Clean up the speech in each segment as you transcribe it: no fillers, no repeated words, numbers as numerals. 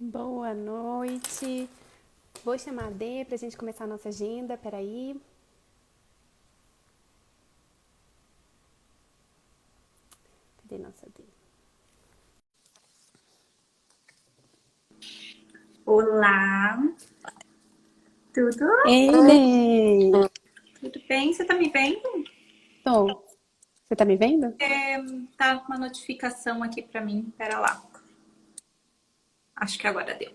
Boa noite. Vou chamar a Dê pra gente começar a nossa agenda. Peraí. Cadê nossa Dê? Olá, tudo? Ei, Dê! Tudo bem? Você tá me vendo? Tô. Você tá me vendo? Tá uma notificação aqui pra mim. Pera lá. Acho que agora deu.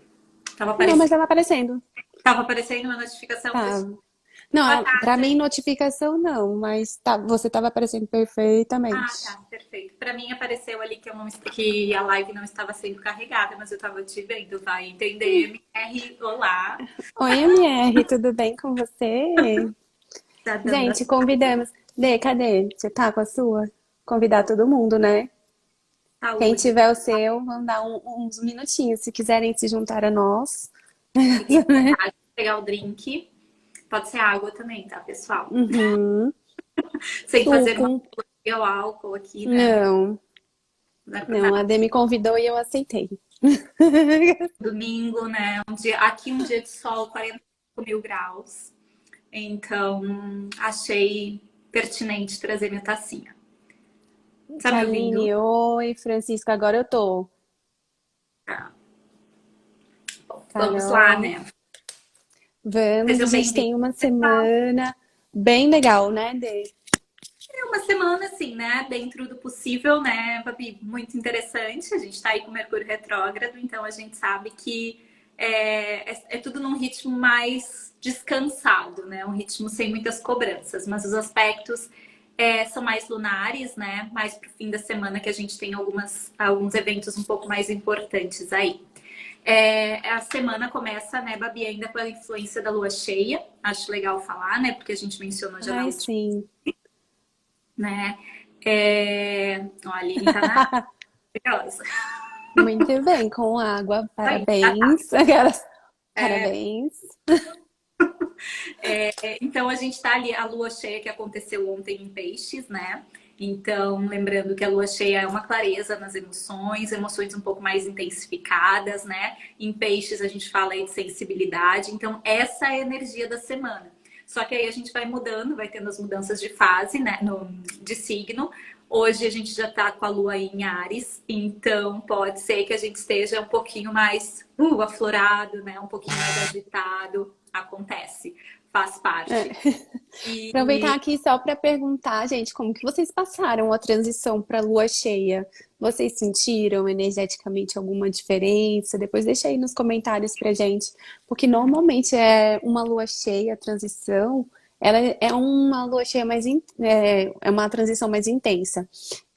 Tava Não, mas aparecendo, tava aparecendo. tava aparecendo uma notificação pra Tá. ti. Boa Não, pra tarde. mim notificação não, mas tá, você tava aparecendo Ah, perfeitamente. tá, perfeito. Pra mim apareceu ali que, que a live não estava sendo carregada, mas eu tava te vendo. Vai entender, MR. Olá. Oi, MR, tudo bem com você? Tá dando a Gente, convidamos. Dê, cadê? Você tá com a sua? Convidar todo mundo, né? Quem saúde. tiver o seu, vamos dar uns minutinhos. Se quiserem se juntar a nós. Fiquem à vontade de pegar o drink. Pode ser água também, tá, pessoal? Uhum. Sem fazer Suco. mal ao álcool aqui, né? Não, Não é por não, nada. a Dê me convidou e eu aceitei. Domingo, né? Aqui um dia de sol, 45 mil graus. Então, achei pertinente trazer minha tacinha. Tá me ouvindo? Aline, oi, Francisco, agora eu tô. Tá. Vamos lá, Carol, né? vamos, a Sejam gente bem-vindos, tem uma pessoal. semana bem legal, né, Dê? É uma semana, assim, né? Dentro do possível, né, Babi? Muito interessante. A gente tá aí com o Mercúrio retrógrado, então a gente sabe que é tudo num ritmo mais descansado, né? Um ritmo sem muitas cobranças, mas os aspectos são mais lunares, né? Mais pro fim da semana que a gente tem alguns eventos um pouco mais importantes aí. A semana começa, né, Babi, ainda pela influência da lua cheia. Acho legal falar, né? Porque a gente mencionou já na Ai, última, sim. né? Ó, a Aline tá na curiosa. Muito bem, com água, Aí, já tá. parabéns. Aquelas- Parabéns. Então a gente tá ali, a lua cheia que aconteceu ontem em Peixes, né? Então, lembrando que a lua cheia é uma clareza nas emoções, emoções um pouco mais intensificadas, né? Em Peixes a gente fala aí de sensibilidade, então essa é a energia da semana. Só que aí a gente vai mudando, vai tendo as mudanças de fase, né? De signo. Hoje a gente já tá com a lua aí em Áries, então pode ser que a gente esteja um pouquinho mais aflorado, né? Um pouquinho mais agitado. Acontece, faz É. parte. E Aproveitar aqui só para perguntar, gente, como que vocês passaram a transição para lua cheia? Vocês sentiram energeticamente alguma diferença? Depois deixa aí nos comentários pra gente, porque normalmente é uma lua cheia, a transição, ela é uma lua cheia é uma transição mais intensa.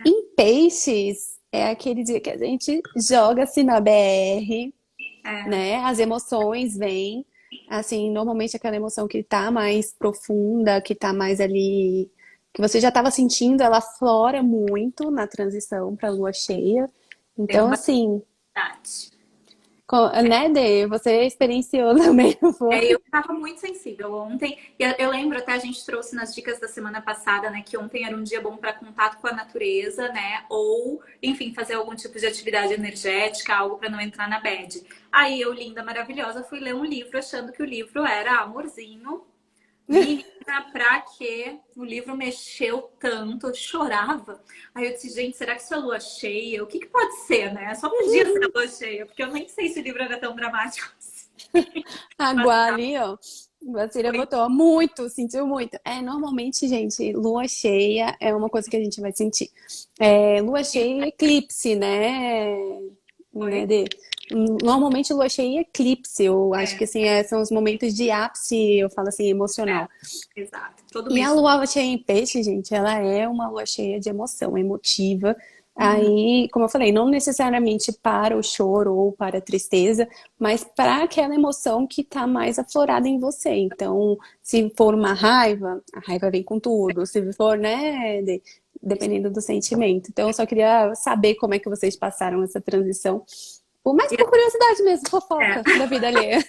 Em peixes, é aquele dia que a gente joga-se na BR, é, né? As emoções vêm, assim, normalmente aquela emoção que tá mais profunda, que tá mais ali, que você já estava sentindo, ela flora muito na transição para lua cheia. tem Então, uma assim, verdade. né, Dê? Você experienciou também, não foi? Eu estava muito sensível ontem. E eu lembro até a gente trouxe nas dicas da semana passada, né, que ontem era um dia bom para contato com a natureza, né? Ou, enfim, fazer algum tipo de atividade energética, algo para não entrar na bad. Aí eu, linda, maravilhosa, fui ler um livro achando que o livro era amorzinho. Menina, pra quê? O livro mexeu tanto, eu chorava. Aí eu disse, gente, será que isso é lua cheia? O que que pode ser, né? Só podia ser lua cheia, porque eu nem sei se o livro era tão dramático assim. Mas Água ali, ó. Vacira foi botou muito, sentiu muito. É, normalmente, gente, lua cheia é uma coisa que a gente vai sentir. É, lua cheia e eclipse, né, foi. Dê? Normalmente lua cheia e eclipse, eu acho que É, assim, são os momentos de ápice, eu falo assim, é, emocional. exato. Todo E a mês. lua cheia em peixe, gente, ela é uma lua cheia de emoção, emotiva. Uhum. Aí, como eu falei, não necessariamente para o choro ou para a tristeza, mas para aquela emoção que está mais aflorada em você. Então, se for uma raiva, a raiva vem com tudo. Se for, né, dependendo do sentimento. Então, eu só queria saber como é que vocês passaram essa transição. Por mais por curiosidade mesmo, fofoca É. da vida alheia.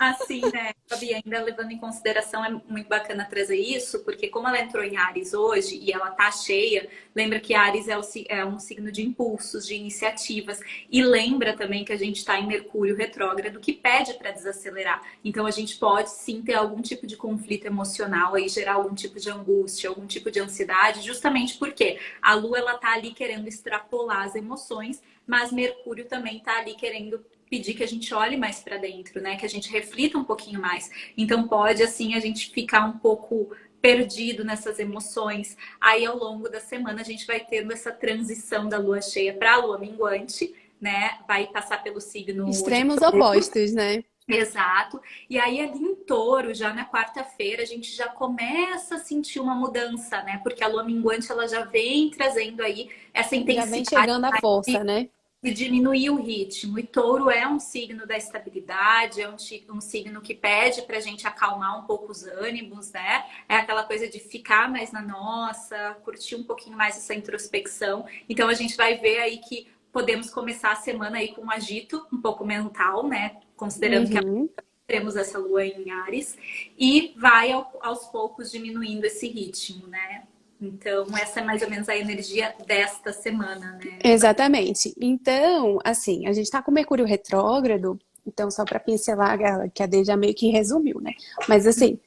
Assim, né, Fabi, ainda levando em consideração, é muito bacana trazer isso, porque como ela entrou em Áries hoje e ela tá cheia, lembra que Áries é um signo de impulsos, de iniciativas, e lembra também que a gente está em Mercúrio retrógrado, que pede para desacelerar. Então a gente pode sim ter algum tipo de conflito emocional, aí gerar algum tipo de angústia, algum tipo de ansiedade, justamente porque a Lua ela tá ali querendo extrapolar as emoções, mas Mercúrio também tá ali querendo pedir que a gente olhe mais para dentro, né? Que a gente reflita um pouquinho mais. Então pode assim a gente ficar um pouco perdido nessas emoções. Aí ao longo da semana a gente vai tendo essa transição da lua cheia para a lua minguante, né? Vai passar pelo signo de Extremos Touro. opostos, né? Exato. E aí ali em Touro, já na quarta-feira, a gente já começa a sentir uma mudança, né? Porque a lua minguante ela já vem trazendo aí essa Já vem intensidade chegando a força, né? de diminuir o ritmo. E touro é um signo da estabilidade, é um signo que pede para a gente acalmar um pouco os ânimos, né? É aquela coisa de ficar mais na nossa, curtir um pouquinho mais essa introspecção. Então a gente vai ver aí que podemos começar a semana aí com um agito um pouco mental, né? Considerando que Uhum. teremos essa lua em Áries, e vai aos poucos diminuindo esse ritmo, né? Então, essa é mais ou menos a energia desta semana, né? Exatamente. Então, assim, a gente está com Mercúrio retrógrado, então só para pincelar, que a Dê já meio que resumiu, né? Mas assim,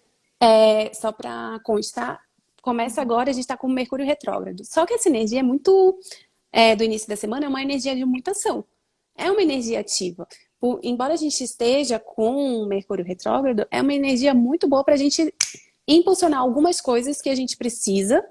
só para constar, começa agora, a gente está com Mercúrio retrógrado. Só que essa energia é muito, do início da semana, é uma energia de muita ação. É uma energia ativa. Embora a gente esteja com Mercúrio retrógrado, é uma energia muito boa para a gente impulsionar algumas coisas que a gente precisa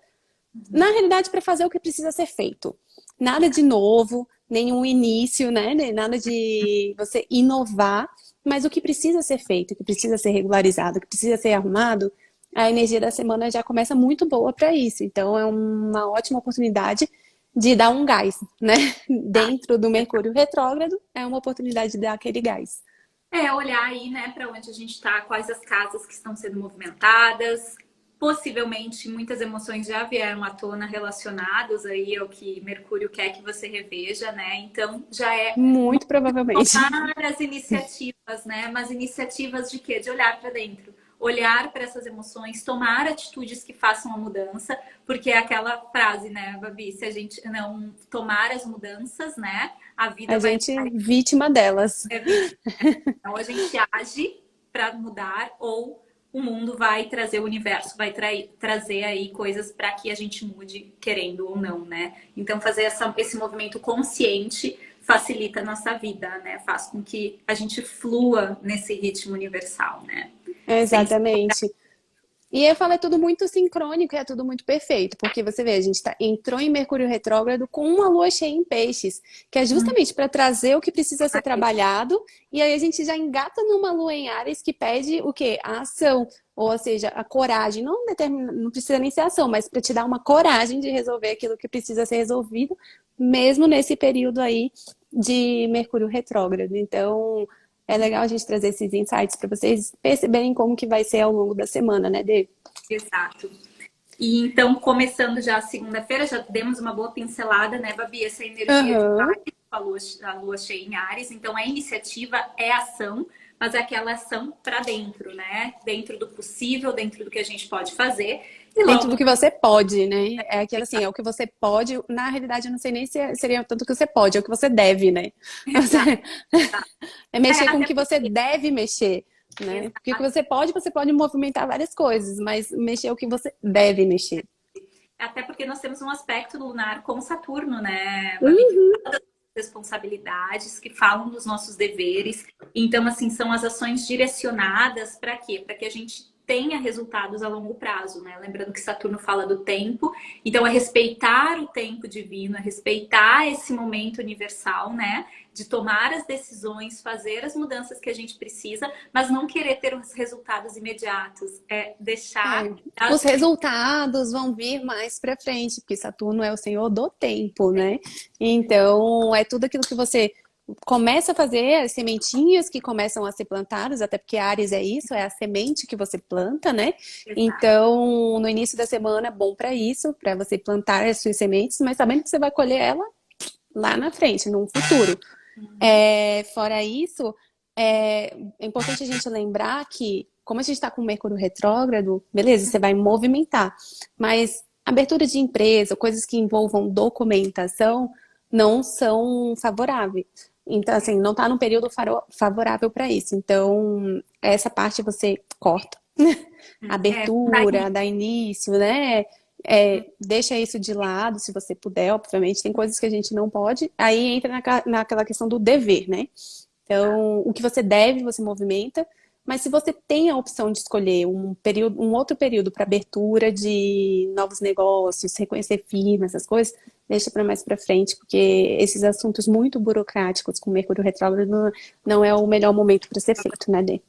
na realidade, para fazer o que precisa ser feito. Nada de novo, nenhum início, né? Nada de você inovar, mas o que precisa ser feito, o que precisa ser regularizado, o que precisa ser arrumado, a energia da semana já começa muito boa para isso. Então, é uma ótima oportunidade de dar um gás, né? Dentro do Mercúrio retrógrado, é uma oportunidade de dar aquele gás. É olhar aí, né, para onde a gente está, quais as casas que estão sendo movimentadas. Possivelmente muitas emoções já vieram à tona relacionados aí ao que Mercúrio quer que você reveja, né? Então já é Muito provavelmente. tomar as iniciativas, né? Mas iniciativas de quê? De olhar para dentro, olhar para essas emoções, tomar atitudes que façam a mudança, porque é aquela frase, né, Babi? Se a gente não tomar as mudanças, né, a vida A vai gente vítima delas. é vítima. Então a gente age para mudar ou o mundo vai trazer, o universo vai trazer aí coisas para que a gente mude, querendo ou não, né? Então fazer esse movimento consciente facilita a nossa vida, né? Faz com que a gente flua nesse ritmo universal, né? Sem se cobrar. Exatamente. E eu falo, é tudo muito sincrônico, é tudo muito perfeito, porque você vê, a gente entrou em Mercúrio retrógrado com uma lua cheia em peixes, que é justamente para trazer o que precisa ser trabalhado, e aí a gente já engata numa lua em Áries que pede o quê? A ação, ou seja, a coragem, não precisa nem ser ação, mas para te dar uma coragem de resolver aquilo que precisa ser resolvido, mesmo nesse período aí de Mercúrio retrógrado. Então, é legal a gente trazer esses insights para vocês perceberem como que vai ser ao longo da semana, né, Dê? Exato. E então, começando já a segunda-feira, já demos uma boa pincelada, né, Babi? Essa energia de Aham. Áries, a lua cheia em Áries. Então, é iniciativa, é ação, mas é aquela ação para dentro, né? Dentro do possível, dentro do que a gente pode fazer. E Dentro logo, do que você pode, né? É aquilo assim, é o que você pode. Na realidade, eu não sei nem se seria tanto o que você pode, é o que você deve, né? exato. É mexer com o Até que você porque, deve mexer, né? Porque o que você pode movimentar várias coisas, mas mexer é o que você deve mexer. até porque nós temos um aspecto lunar com Saturno, né, Babi? Que Uhum. fala das responsabilidades, que falam dos nossos deveres. Então, assim, são as ações direcionadas para quê? Para que a gente tenha resultados a longo prazo, né? Lembrando que Saturno fala do tempo, então é respeitar o tempo divino, é respeitar esse momento universal, né? De tomar as decisões, fazer as mudanças que a gente precisa, mas não querer ter os resultados imediatos, é deixar É. Os resultados vão vir mais para frente, porque Saturno é o senhor do tempo, né? Então, é tudo aquilo que você começa a fazer, as sementinhas que começam a ser plantadas, até porque Áries é isso, é a semente que você planta, né? Então, no início da semana é bom para isso, para você plantar as suas sementes, mas sabendo que você vai colher ela lá na frente, no futuro. Fora isso, é importante a gente lembrar que, como a gente está com o Mercúrio retrógrado, beleza, você vai movimentar, mas abertura de empresa, coisas que envolvam documentação, não são favoráveis. Então, assim, não está num período favorável para isso. Então, essa parte você corta. Dá Abertura, dar início, né? Deixa isso de lado, se você puder, obviamente. Tem coisas que a gente não pode. Aí entra naquela questão do dever, né? Então, o que você deve, você movimenta. Mas se você tem a opção de escolher um período, um outro período para abertura de novos negócios, reconhecer firma, essas coisas, deixa para mais para frente, porque esses assuntos muito burocráticos com Mercúrio retrógrado não é o melhor momento para ser feito, né, Dê?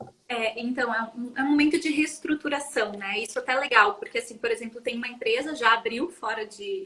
Então, é um momento de reestruturação, né? Isso até é legal, porque, assim, por exemplo, tem uma empresa, já abriu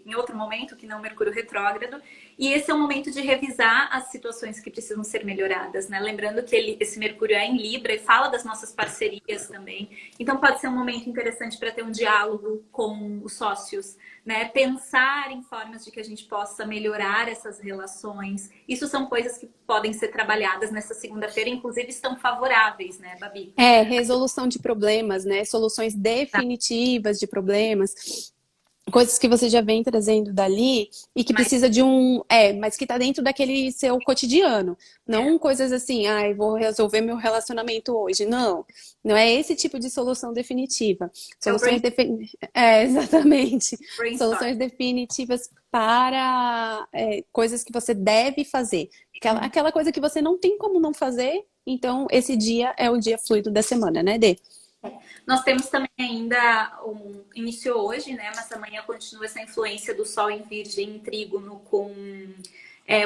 em outro momento, que não Mercúrio retrógrado, e esse é o momento de revisar as situações que precisam ser melhoradas, né? Lembrando que esse Mercúrio é em Libra e fala das nossas parcerias também. Então, pode ser um momento interessante para ter um diálogo com os sócios, né? Pensar em formas de que a gente possa melhorar essas relações. Isso são coisas que podem ser trabalhadas nessa segunda-feira, inclusive estão favoráveis, né, Babi? Resolução de problemas, né? Soluções definitivas de problemas. Coisas que você já vem trazendo dali e que Mas precisa mas que tá dentro daquele seu cotidiano. Não coisas assim, ai, vou resolver meu relacionamento hoje. Não, não é esse tipo de solução definitiva. é o Exatamente. brainstorm. Soluções definitivas para coisas que você deve fazer. Aquela coisa que você não tem como não fazer, então esse dia é o dia fluido da semana, né, Dê? Nós temos também ainda iniciou hoje, né? Mas amanhã continua essa influência do Sol em Virgem, em Trígono com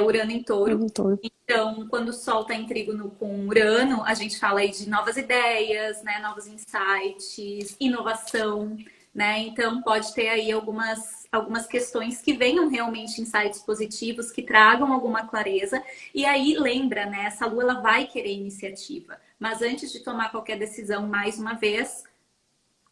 Urano em Touro. Perguntou. Então, quando o Sol está em Trígono com Urano, a gente fala aí de novas ideias, né? Novos insights, inovação, né? Então, pode ter aí algumas questões que venham realmente insights positivos, que tragam alguma clareza. E aí, lembra, né? Essa Lua, ela vai querer iniciativa. Mas antes de tomar qualquer decisão, mais uma vez,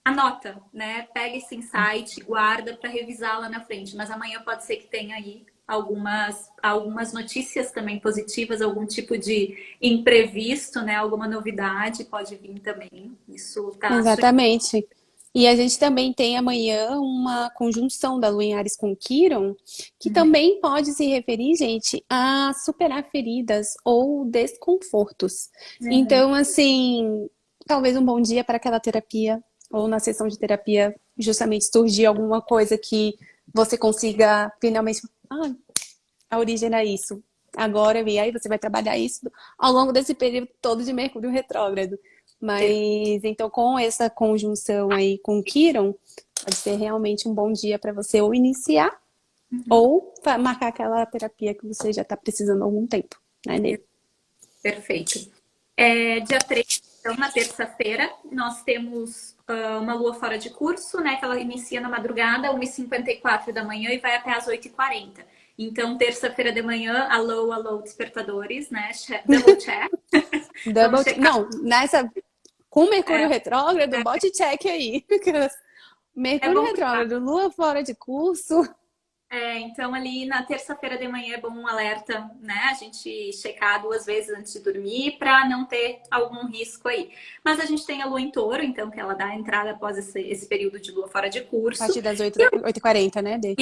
anota, né? Pega esse insight, guarda para revisar lá na frente. Mas amanhã pode ser que tenha aí algumas notícias também positivas, algum tipo de imprevisto, né? Alguma novidade pode vir também. Isso tá Exatamente. E a gente também tem amanhã uma conjunção da Lua em Áries com Quirón, que também pode se referir, gente, a superar feridas ou desconfortos. Então, assim, talvez um bom dia para aquela terapia, ou na sessão de terapia, justamente surgir alguma coisa que você consiga finalmente. Ah, a origem era isso. Agora, e aí você vai trabalhar isso ao longo desse período todo de Mercúrio retrógrado. Mas então, com essa conjunção aí com Quirón, pode ser realmente um bom dia para você ou iniciar ou marcar aquela terapia que você já está precisando há algum tempo, né, Nê? perfeito. Dia 3, então, na terça-feira, nós temos uma lua fora de curso, né? Que ela inicia na madrugada, 1h54 da manhã e vai até às 8h40. Então, terça-feira de manhã, alô, alô, despertadores, né? Double check. Vamos checar. Não, com Mercúrio retrógrado, bote check aí. Mercúrio Bom ficar. retrógrado, Lua fora de curso. Então, ali na terça-feira de manhã é bom um alerta, né? A gente checar 2 vezes antes de dormir para não ter algum risco aí. Mas a gente tem a lua em touro, então, que ela dá a entrada após esse período de lua fora de A curso. partir das 8h40, né, Dê?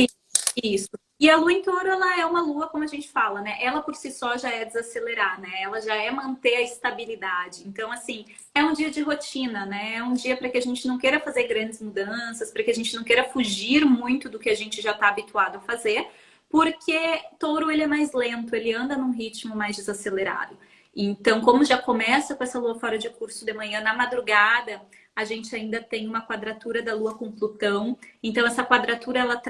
Isso. E a lua em touro, ela é uma lua, como a gente fala, né? Ela por si só já é desacelerar, né? Ela já é manter a estabilidade. Então, assim, é um dia de rotina, né? É um dia para que a gente não queira fazer grandes mudanças, para que a gente não queira fugir muito do que a gente já está habituado a fazer, porque touro, ele é mais lento, ele anda num ritmo mais desacelerado. Então, como já começa com essa lua fora de curso de manhã, na madrugada, a gente ainda tem uma quadratura da Lua com Plutão. Então, essa quadratura, ela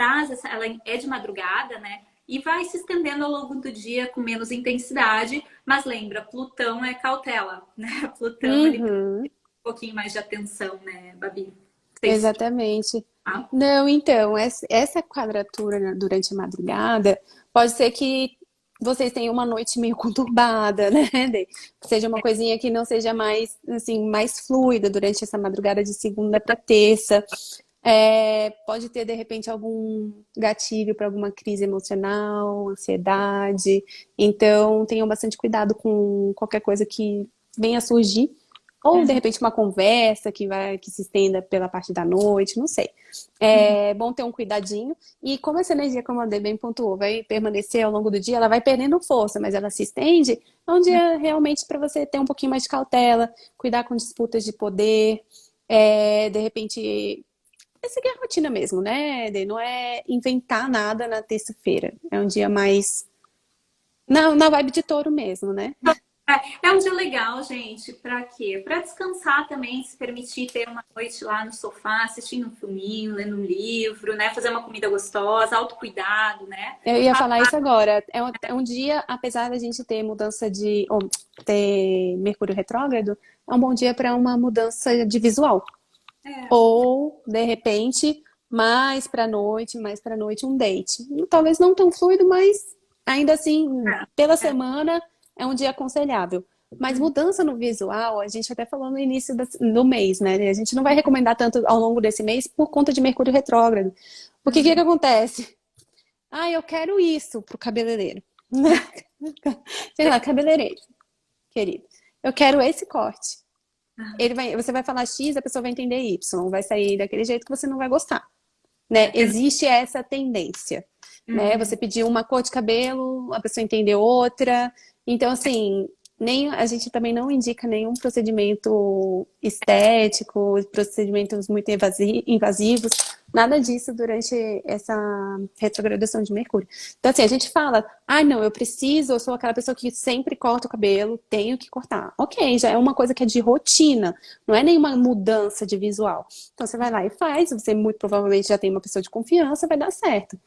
é de madrugada, né? E vai se estendendo ao longo do dia com menos intensidade. Mas lembra, Plutão é cautela, né? Plutão, ele precisa Uhum. um pouquinho mais de atenção, né, Babi? Não sei se Exatamente. tá. Não, então, essa quadratura durante a madrugada pode ser que vocês tenham uma noite meio conturbada, né? Seja uma coisinha que não seja mais, assim, mais fluida durante essa madrugada de segunda para terça. Pode ter, de repente, algum gatilho para alguma crise emocional, ansiedade. Então, tenham bastante cuidado com qualquer coisa que venha a surgir. Ou, de repente, uma conversa que se estenda pela parte da noite, não sei. É bom ter um cuidadinho. E como essa energia, como a Dê bem pontuou, vai permanecer ao longo do dia, ela vai perdendo força, mas ela se estende. É um dia realmente para você ter um pouquinho mais de cautela, cuidar com disputas de poder, de repente, seguir a rotina mesmo, né, Dê? Não é inventar nada na terça-feira. É um dia mais na vibe de touro mesmo, né? É um dia legal, gente. Pra quê? Pra descansar também, se permitir ter uma noite lá no sofá, assistindo um filminho, lendo um livro, né? Fazer uma comida gostosa, autocuidado, né? Eu ia falar isso agora. É um dia, apesar da gente ter mudança ou ter Mercúrio retrógrado, é um bom dia para uma mudança de visual. É. Ou, de repente, mais para noite, um date. Talvez não tão fluido, mas ainda assim, pela É. semana, é um dia aconselhável. Mas mudança no visual, a gente até falou no início do mês, né? A gente não vai recomendar tanto ao longo desse mês por conta de Mercúrio retrógrado. Porque o que que acontece? Ah, eu quero isso pro cabeleireiro. Sei lá, cabeleireiro, querido. Eu quero esse corte. Você vai falar X, a pessoa vai entender Y. Vai sair daquele jeito que você não vai gostar, né? Existe essa tendência, né? Você pediu uma cor de cabelo, a pessoa entendeu outra. Então, assim, a gente também não indica nenhum procedimento estético, procedimentos muito invasivos, nada disso durante essa retrogradação de Mercúrio. Então, assim, a gente fala, não, eu sou aquela pessoa que sempre corta o cabelo, tenho que cortar. Ok, já é uma coisa que é de rotina, não é nenhuma mudança de visual. Então, você vai lá e faz, você muito provavelmente já tem uma pessoa de confiança, vai dar certo.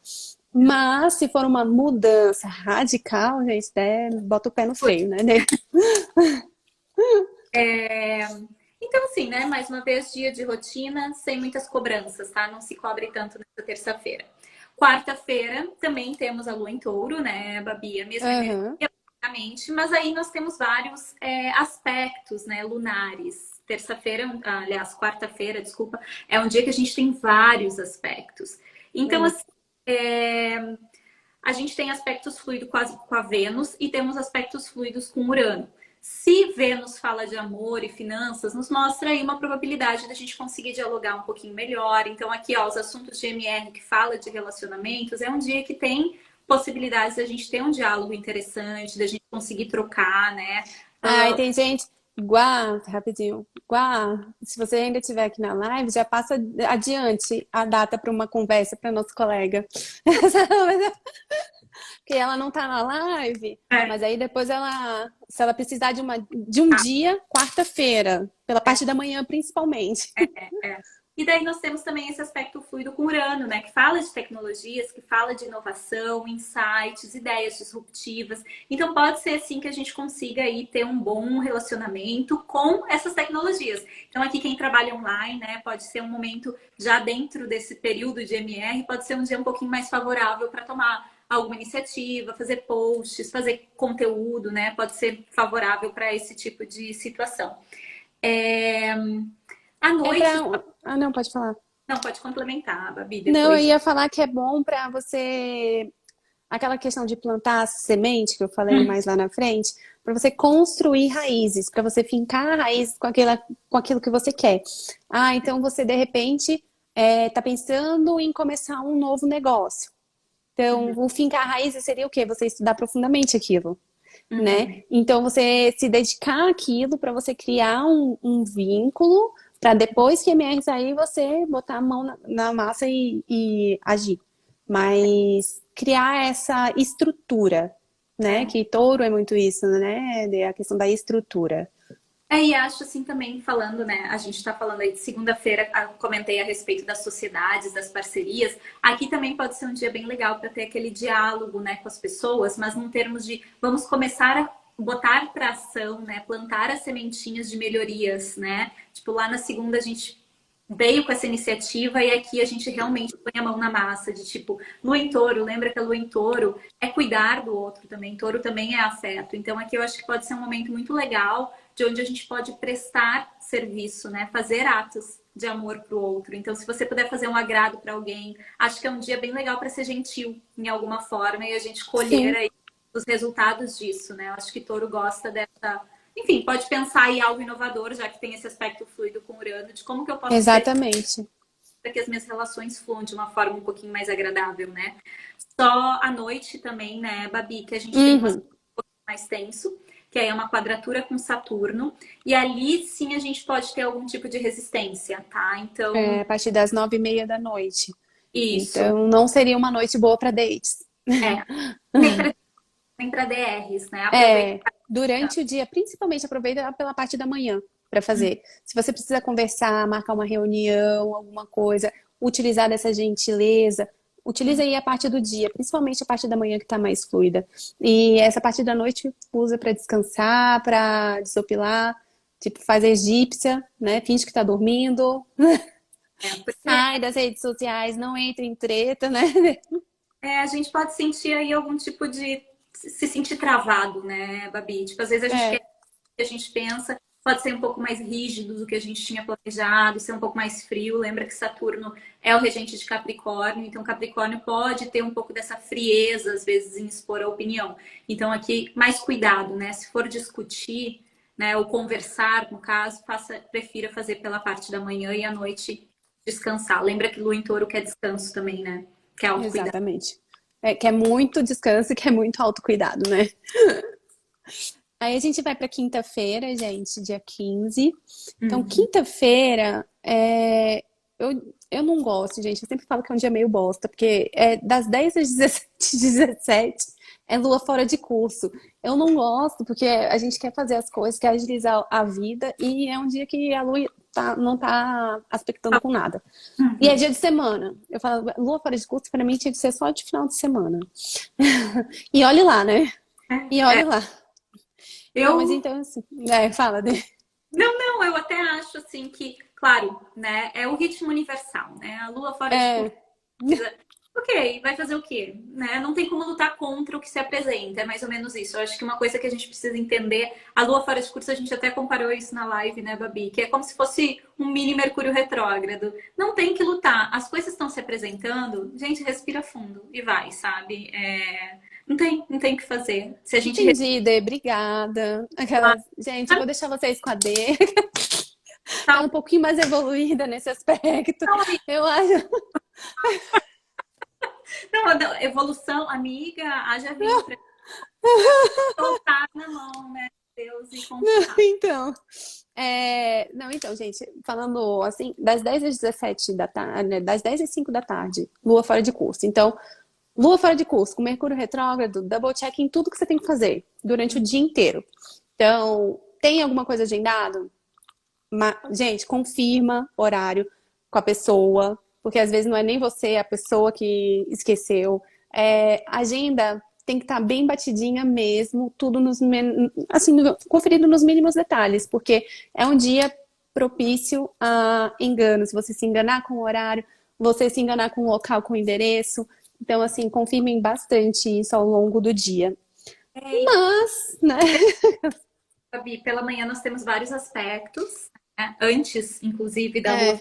Mas se for uma mudança radical, gente, bota o pé no freio, né? Então, assim, né? Mais uma vez, dia de rotina, sem muitas cobranças, tá? Não se cobre tanto nessa terça-feira. Quarta-feira também temos a lua em touro, né, Babi? A mesma energia, Aham. basicamente, mas aí nós temos vários aspectos, né, lunares. Terça-feira, aliás, quarta-feira, desculpa, é um dia que a gente tem vários aspectos. Então, assim, a gente tem aspectos fluidos com a Vênus e temos aspectos fluidos com Urano. Se Vênus fala de amor e finanças, nos mostra aí uma probabilidade da gente conseguir dialogar um pouquinho melhor. Então, aqui, ó, os assuntos de MR que fala de relacionamentos, é um dia que tem possibilidades da gente ter um diálogo interessante, da gente conseguir trocar, né? Ai, tem gente. Rapidinho. Se você ainda estiver aqui na live, já passa adiante a data para uma conversa para nosso colega. Porque ela não tá na live, mas aí depois se ela precisar de um dia, quarta-feira, pela parte da manhã principalmente. E daí nós temos também esse aspecto fluido com Urano, né? Que fala de tecnologias, que fala de inovação, insights, ideias disruptivas. Então pode ser assim que a gente consiga aí ter um bom relacionamento com essas tecnologias. Então aqui quem trabalha online, né? Pode ser um momento já dentro desse período de MR, pode ser um dia um pouquinho mais favorável para tomar alguma iniciativa, fazer posts, fazer conteúdo, né? Pode ser favorável para esse tipo de situação. À noite. Não, pode falar. Não, pode complementar, Babi, Não, eu depois. ia falar que é bom para você. Aquela questão de plantar a semente, que eu falei mais lá na frente, para você construir raízes, para você fincar raízes com aquilo que você quer. Então você, de repente, está pensando em começar um novo negócio. Então, o fincar raízes seria o quê? Você estudar profundamente aquilo, né? Então, você se dedicar àquilo para você criar um vínculo, para depois que emerge aí, você botar a mão na massa e agir. Mas criar essa estrutura, né? Que touro é muito isso, né? A questão da estrutura. E acho assim também, falando, né? A gente está falando aí de segunda-feira, comentei a respeito das sociedades, das parcerias. Aqui também pode ser um dia bem legal para ter aquele diálogo, né, com as pessoas, mas num termos de vamos começar a botar para ação, né? Plantar as sementinhas de melhorias, né? Tipo, lá na segunda a gente veio com essa iniciativa e aqui a gente realmente põe a mão na massa de tipo, lua em touro, lembra que a lua em touro é cuidar do outro também, touro também é afeto. Então aqui eu acho que pode ser um momento muito legal de onde a gente pode prestar serviço, né? Fazer atos de amor para o outro. Então, se você puder fazer um agrado para alguém, acho que é um dia bem legal para ser gentil em alguma forma e a gente colher Sim. aí os resultados disso, né? Eu acho que touro gosta dessa enfim, pode pensar em algo inovador, já que tem esse aspecto fluido com Urano, de como que eu posso ser Exatamente. para que as minhas relações fluam de uma forma um pouquinho mais agradável, né? Só à noite também, né, Babi, que a gente tem um Uhum. aspecto um pouquinho mais tenso, que aí é uma quadratura com Saturno, e ali sim a gente pode ter algum tipo de resistência, tá? Então, A partir das 9h30 da noite. isso. Então, não seria uma noite boa para dates. É. Nem para DRs, né? Aproveita. Durante o dia, principalmente aproveita pela parte da manhã para fazer. Se você precisa conversar, marcar uma reunião, alguma coisa, utilizar dessa gentileza, utilize aí a parte do dia, principalmente a parte da manhã que está mais fluida. E essa parte da noite usa para descansar, para desopilar, tipo, faz a egípcia, né? Finge que está dormindo, Porque sai das redes sociais, não entre em treta, né? a gente pode sentir aí algum tipo de se sentir travado, né, Babi? Tipo, às vezes a gente quer É, o que a gente pensa, pode ser um pouco mais rígido do que a gente tinha planejado, ser um pouco mais frio. Lembra que Saturno é o regente de Capricórnio, então Capricórnio pode ter um pouco dessa frieza, às vezes, em expor a opinião. Então, aqui, mais cuidado, né? Se for discutir, né, ou conversar, no caso, prefira fazer pela parte da manhã e à noite descansar. Lembra que Lua em Touro quer descanso também, né? Quer autocuidado. exatamente. Que é muito descanso e que é muito autocuidado, né? Aí a gente vai para quinta-feira, gente, dia 15. Então, Uhum. quinta-feira, eu não gosto, gente. Eu sempre falo que é um dia meio bosta, porque das 10 às 17, 17 é lua fora de curso. Eu não gosto, porque a gente quer fazer as coisas, quer agilizar a vida, e é um dia que a lua não tá aspectando com nada. E é Uhum. dia de semana. Eu falo, lua fora de curso, para mim, tinha que ser só de final de semana. E olhe lá, né? E É, olhe lá. Não, mas eu então, assim, fala, né? não, eu até acho assim que, claro, né, é o ritmo universal, né? A Lua fora de curso, É, ok, vai fazer o quê? Né? Não tem como lutar contra o que se apresenta, é mais ou menos isso. Eu acho que uma coisa que a gente precisa entender, a Lua fora de curso, a gente até comparou isso na live, né, Babi? Que é como se fosse um mini Mercúrio retrógrado. Não tem que lutar, as coisas estão se apresentando, gente, respira fundo e vai, sabe? Não tem o que fazer. Se a gente entendi, Dê, obrigada. respirar, Aquelas, gente, eu vou deixar vocês com a Dê. tá, Ela é um pouquinho mais evoluída nesse aspecto. não, Eu acho. não, evolução, amiga, haja vinho para soltar na mão, né? Deus e confiar. Então. Não, então, gente, falando assim, das 10 às 17 da tarde, né, das 10 às 5 da tarde, lua fora de curso. Então, lua fora de curso, com Mercúrio retrógrado, double check em tudo que você tem que fazer durante o dia inteiro. Então, tem alguma coisa agendada? Gente, confirma horário com a pessoa, porque às vezes não é nem você, é a pessoa que esqueceu. Agenda tem que estar bem batidinha mesmo, tudo assim, conferido nos mínimos detalhes, porque é um dia propício a enganos. Você se enganar com o horário, você se enganar com o local, com o endereço. Então, assim, confirmem bastante isso ao longo do dia. E, Mas, né? Gabi, pela manhã nós temos vários aspectos, né? Antes, inclusive, da lua É,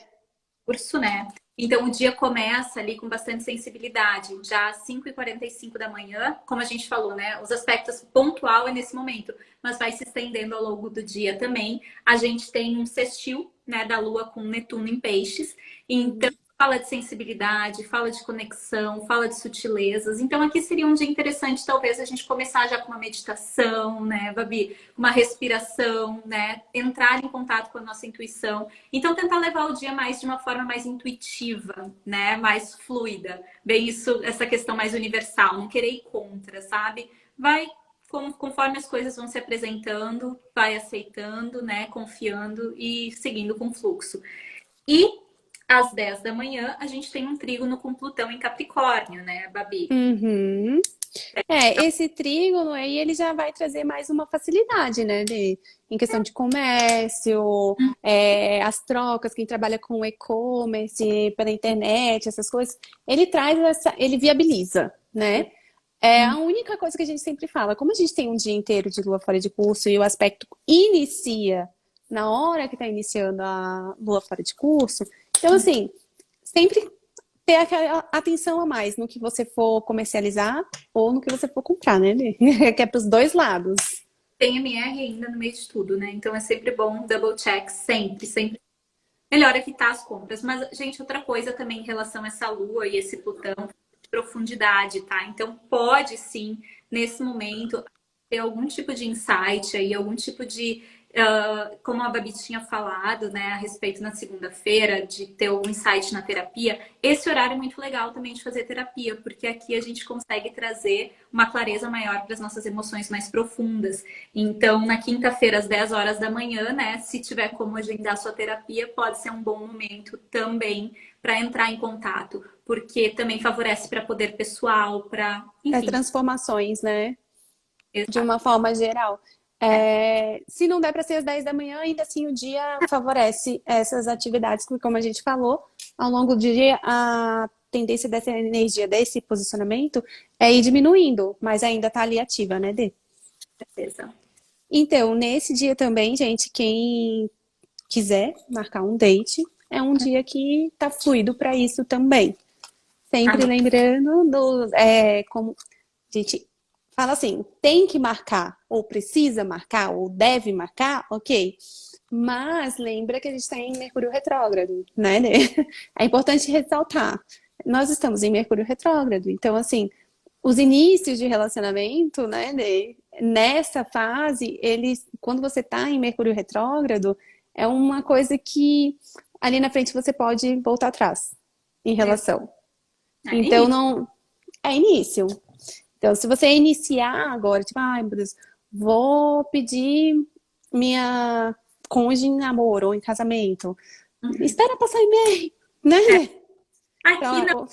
curso, né? Então o dia começa ali com bastante sensibilidade, já às 5h45 da manhã, como a gente falou, né? Os aspectos pontual é nesse momento, mas vai se estendendo ao longo do dia também. A gente tem um sextil, né, da Lua com Netuno em Peixes, então fala de sensibilidade, fala de conexão, fala de sutilezas. Então aqui seria um dia interessante, talvez, a gente começar já com uma meditação, né, Babi? Uma respiração, né? Entrar em contato com a nossa intuição. Então, tentar levar o dia mais de uma forma mais intuitiva, né? Mais fluida. Bem, isso, essa questão mais universal, não querer ir contra, sabe? Vai conforme as coisas vão se apresentando, vai aceitando, né? Confiando e seguindo com o fluxo. E às 10 da manhã, a gente tem um trígono com Plutão em Capricórnio, né, Babi? uhum. Esse trígono aí ele já vai trazer mais uma facilidade, né? Em questão de comércio, as trocas, quem trabalha com e-commerce pela internet, essas coisas, ele traz ele viabiliza, né? É a única coisa que a gente sempre fala. Como a gente tem um dia inteiro de lua fora de curso e o aspecto inicia na hora que está iniciando a lua fora de curso, então assim, sempre ter aquela atenção a mais no que você for comercializar ou no que você for comprar, né? Que é para os dois lados. tem MR ainda no meio de tudo, né? Então é sempre bom double check, sempre, sempre. Melhor evitar as compras. Mas, gente, outra coisa também em relação a essa Lua e esse Plutão, de profundidade, tá? Então pode sim, nesse momento, ter algum tipo de insight aí, algum tipo de como a Babi tinha falado, né, a respeito na segunda-feira, de ter algum insight na terapia, esse horário é muito legal também de fazer terapia, porque aqui a gente consegue trazer uma clareza maior para as nossas emoções mais profundas. Então, na quinta-feira, às 10 horas da manhã, né, se tiver como agendar sua terapia, pode ser um bom momento também para entrar em contato, porque também favorece para poder pessoal, para, As enfim, transformações, né? De exato. uma forma geral. É, Se não der para ser às 10 da manhã, ainda assim o dia favorece essas atividades, porque como a gente falou, ao longo do dia a tendência dessa energia, desse posicionamento, é ir diminuindo, mas ainda está ali ativa, né, Dê? certeza. Então, nesse dia também, gente, quem quiser marcar um date, é um dia que tá fluido para isso também. Sempre Amém. lembrando como a gente fala assim, tem que marcar, ou precisa marcar, ou deve marcar, ok. Mas lembra que a gente está em Mercúrio retrógrado, né? É importante ressaltar. Nós estamos em Mercúrio retrógrado, então assim, os inícios de relacionamento, né, nessa fase, eles, quando você está em Mercúrio retrógrado, é uma coisa que ali na frente você pode voltar atrás em relação. É Então início. não é início. Então, se você iniciar agora, tipo, ai, meu Deus, vou pedir minha cônjuge em namoro ou em casamento. Uhum. Espera passar e-mail, né? É. Aqui Então,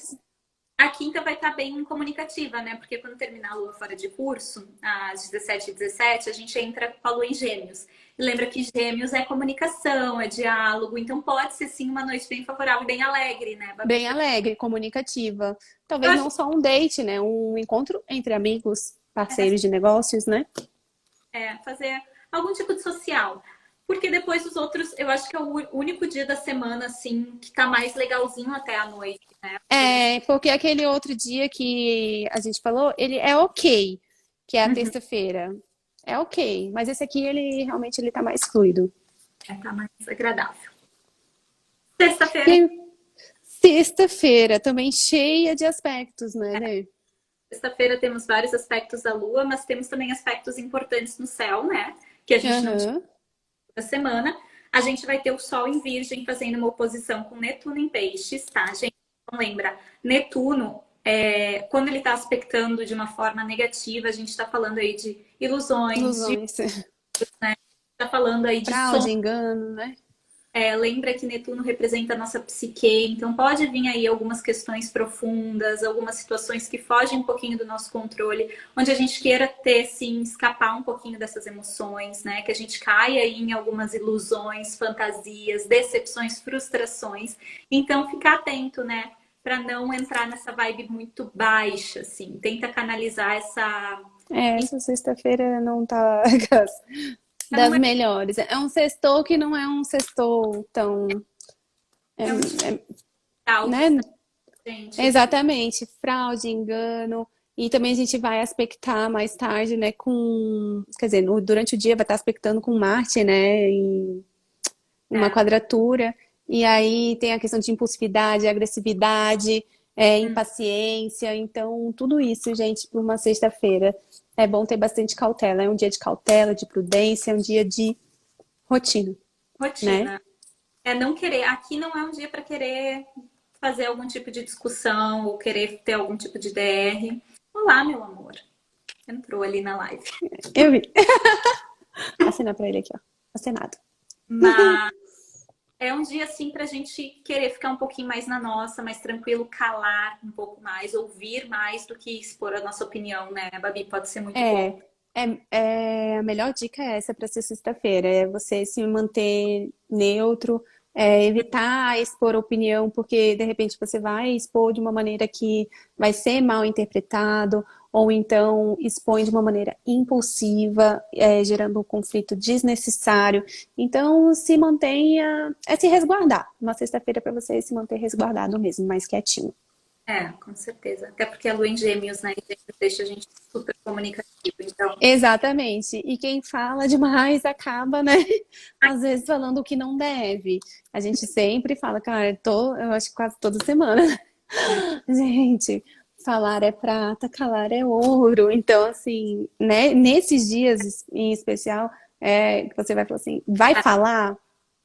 a quinta vai estar bem comunicativa, né? Porque quando terminar a lua fora de curso, às 17h17, a gente entra com a lua em Gêmeos. E lembra que Gêmeos é comunicação, é diálogo, então pode ser sim uma noite bem favorável e bem alegre, né, Babi? bem alegre, comunicativa. Eu Talvez acho não só um date, né? Um encontro entre amigos, que parceiros de negócios, né? fazer algum tipo de social. Porque depois os outros, eu acho que é o único dia da semana, assim, que tá mais legalzinho até a noite, né? Porque a gente. É, porque aquele outro dia que a gente falou, ele é ok, que é a Uhum. terça-feira. É ok, mas esse aqui, ele realmente ele tá mais fluido. Tá mais agradável. E Sexta-feira. aí, sexta-feira, também cheia de aspectos, né, Lê? Sexta-feira temos vários aspectos da Lua, mas temos também aspectos importantes no céu, né? Que a gente não tinha Aham. na semana. A gente vai ter o Sol em Virgem fazendo uma oposição com Netuno em Peixes, tá, gente? Então lembra, Netuno, quando ele está aspectando de uma forma negativa, a gente está falando aí de ilusões, de, Ilusões. está falando aí de Fraude, engano, né? lembra que Netuno representa a nossa psique, então pode vir aí algumas questões profundas, algumas situações que fogem um pouquinho do nosso controle, onde a gente queira ter, sim, escapar um pouquinho dessas emoções, né? Que a gente caia aí em algumas ilusões, fantasias, decepções, frustrações. Então, ficar atento, né? Para não entrar nessa vibe muito baixa, assim. Tenta canalizar essa. Essa sexta-feira não tá Não das é, melhores. É um sextou que não é um sextou tão, é um fraudes, né? né, gente? Exatamente, fraude, engano. E também a gente vai aspectar mais tarde, né, quer dizer, durante o dia vai estar aspectando com Marte, né, em uma É. quadratura. E aí tem a questão de impulsividade, agressividade, Hum. impaciência. Então, tudo isso, gente, para uma sexta-feira. É bom ter bastante cautela. É um dia de cautela, de prudência, é um dia de rotina, né? Rotina. É não querer. Aqui não é um dia para querer fazer algum tipo de discussão ou querer ter algum tipo de DR. Olá, meu amor. Entrou ali na live. Eu vi. Acenar para ele aqui, ó. Acenado. Mas é um dia assim para a gente querer ficar um pouquinho mais na nossa, mais tranquilo, calar um pouco mais, ouvir mais do que expor a nossa opinião, né, Babi? Pode ser muito bom. É, a melhor dica é essa para ser sexta-feira, é você se manter neutro, evitar expor opinião, porque de repente você vai expor de uma maneira que vai ser mal interpretado, ou então expõe de uma maneira impulsiva, gerando um conflito desnecessário. Então, se mantenha, se resguardar. Uma sexta-feira para você se manter resguardado mesmo, mais quietinho. Com certeza. Até porque a lua em gêmeos, né? Gêmeos deixa a gente super comunicativo. Então, Exatamente. E quem fala demais acaba, né? Às vezes falando o que não deve. A gente sempre fala, cara, eu acho que quase toda semana. Gente, falar é prata, calar é ouro. Então, assim, né? Nesses dias em especial, que você vai falar assim, vai falar,